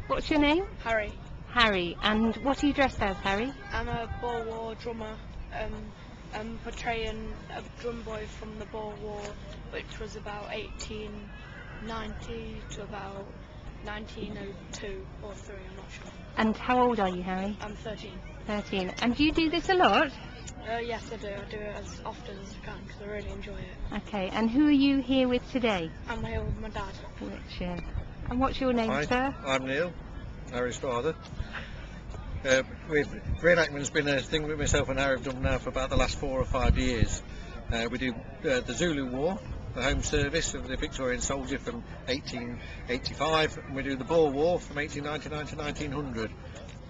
What's your name? Harry. Harry. And what are you dressed as, Harry? I'm a Boer War drummer. I'm portraying a drum boy from the Boer War, which was about 1890 to about 1902 or 3, I'm not sure. And how old are you, Harry? I'm 13. 13. And do you do this a lot? Yes, I do. I do it as often as I can because I really enjoy it. Okay. And who are you here with today? I'm here with my dad. Richard. And what's your name, Hi, sir? I'm Neil, Harry's father. Re-enactment's been a thing that myself and Harry have done now for about the last 4 or 5 years. We do the Zulu War, the home service of the Victorian soldier from 1885, and we do the Boer War from 1899 to 1900. In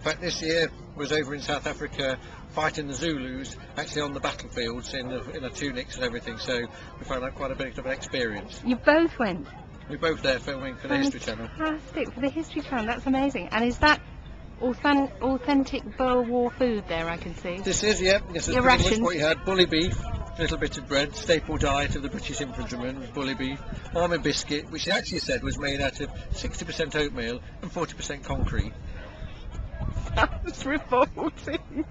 fact, this year was over in South Africa fighting the Zulus, actually on the battlefields in the tunics and everything, so we found that quite a bit of an experience. You both went? We're both there filming for the History Channel. Fantastic, for the History Channel, that's amazing. And is that authentic Boer War food there, I can see? This is, yeah, this is pretty much what you had. Bully beef, a little bit of bread, staple diet of the British infantrymen was bully beef. Army biscuit, which they actually said was made out of 60% oatmeal and 40% concrete. That's revolting.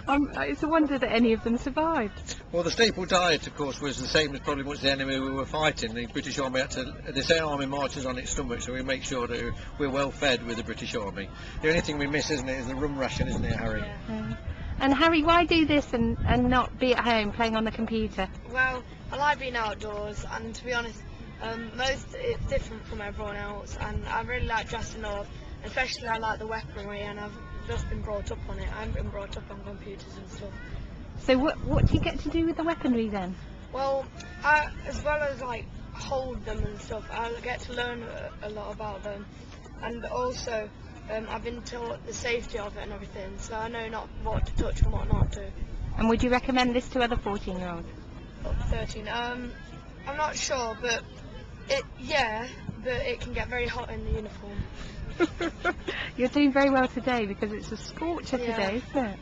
It's a wonder that any of them survived. Well, the staple diet, of course, was the same as probably much the enemy we were fighting. The British Army had to, they say army marches on its stomach, so we make sure that we're well fed with the British Army. The only thing we miss, isn't it, is the rum ration, isn't it, Harry? Yeah. And Harry, why do this and not be at home playing on the computer? Well, I like being outdoors, and to be honest, it's different from everyone else, and I really like dressing up. Especially I like the weaponry, and I've just been brought up on it. I haven't been brought up on computers and stuff. So what do you get to do with the weaponry then? Well, as well as like hold them and stuff, I get to learn a lot about them, and also I've been taught the safety of it and everything, so I know not what to touch and what not to. And would you recommend this to other 14-year-olds? Up to 13. I'm not sure, but it can get very hot in the uniform. You're doing very well today because it's a scorcher Yeah. today, isn't it?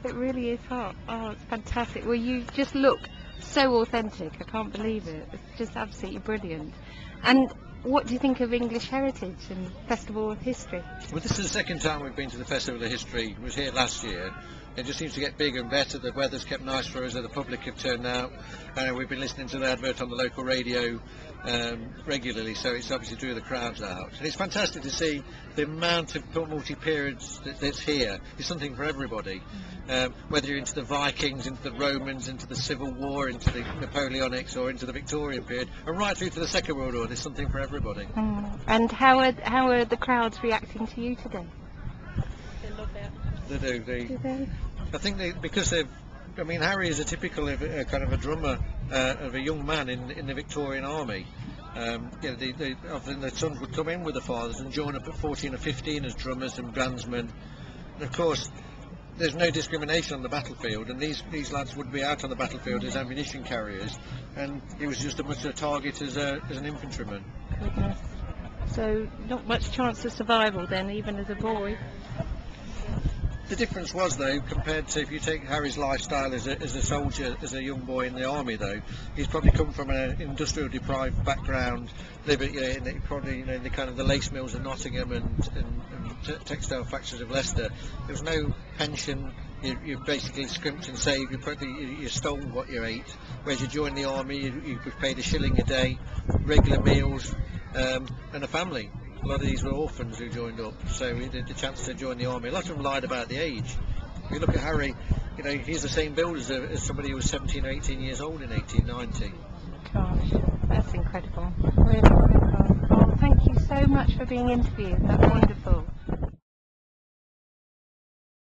It really is hot. Oh, it's fantastic. Well, you just look so authentic. I can't believe it. It's just absolutely brilliant. And what do you think of English heritage and Festival of History? Well, this is the second time we've been to the Festival of History. It was here last year. It just seems to get bigger and better. The weather's kept nice for us, the public have turned out. We've been listening to the advert on the local radio regularly, so it's obviously drew the crowds out. And it's fantastic to see the amount of multi-periods that's here. It's something for everybody. Whether you're into the Vikings, into the Romans, into the Civil War, into the Napoleonics, or into the Victorian period, and right through to the Second World War, there's something for everybody. And how are the crowds reacting to you today? They love it. They do. Do they? I think because they've, I mean, Harry is a typical kind of a drummer of a young man in the Victorian Army. Often the sons would come in with the fathers and join up at 14 or 15 as drummers and bandsmen. And of course, there's no discrimination on the battlefield, and these lads would be out on the battlefield as ammunition carriers, and he was just as much a target as an infantryman. Goodness. So not much chance of survival then, even as a boy. The difference was, though, compared to if you take Harry's lifestyle as a soldier, as a young boy in the army, though, he's probably come from an industrial deprived background, probably in the kind of the lace mills of Nottingham and textile factories of Leicester. There was no pension. You basically scrimped and saved. You stole what you ate. Whereas you joined the army, you were paid £1 a day, regular meals, and a family. A lot of these were orphans who joined up, so he had the chance to join the army. A lot of them lied about the age. If you look at Harry, he's the same build as somebody who was 17 or 18 years old in 1890. Gosh, that's incredible. Really incredible. Oh, thank you so much for being interviewed. That's wonderful.